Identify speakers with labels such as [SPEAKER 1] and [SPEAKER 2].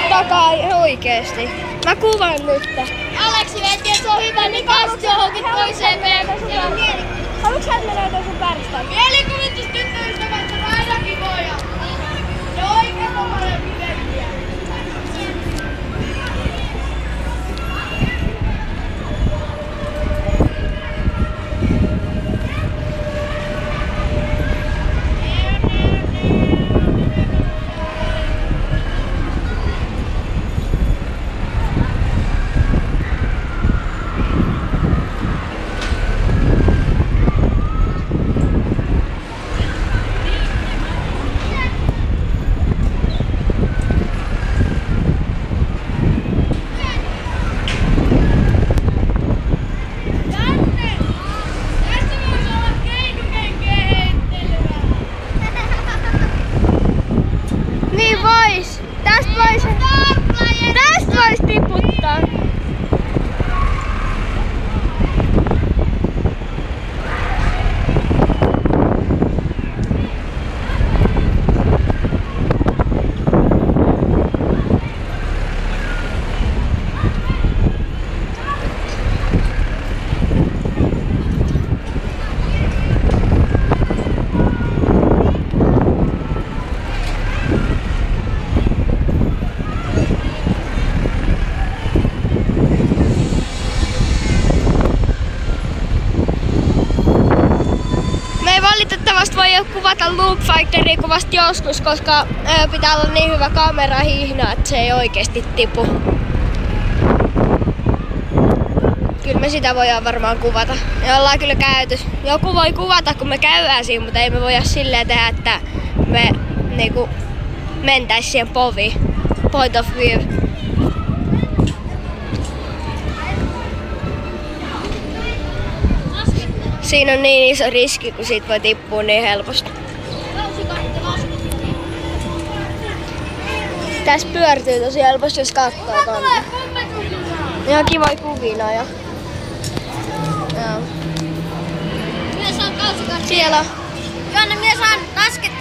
[SPEAKER 1] takaa oikeesti. Mä kuvan nyt.
[SPEAKER 2] Aleksi veti, että se on hyvä, niin kasti johonkin toiseen peräkseen.
[SPEAKER 1] Haluatko sä mennä sun pääristään?
[SPEAKER 2] Mielikuvitus tyttöystävästä ainakin voi. Se oikein on parempi vettiä.
[SPEAKER 1] Tästä vois tiputtaa. Valitettavasti voi kuvata Loop Fighteria kuvasta joskus, koska pitää olla niin hyvä kamera hihna, että se ei oikeesti tipu. Kyllä me sitä voidaan varmaan kuvata. Me ollaan kyllä käyty. Joku voi kuvata, kun me käydään siinä, mutta ei me voida silleen tehdä, että me niinku mentäis siihen poviin. Point of view. Siinä on niin iso riski, kun siitä voi tippua niin helposti. Tässä pyörtyy tosi helposti, jos katsoo tonne. Ihan kivoja kuvina ja... Joo.
[SPEAKER 2] Mies on kausikartti.
[SPEAKER 1] Siellä on.
[SPEAKER 2] Jonne mies on lasket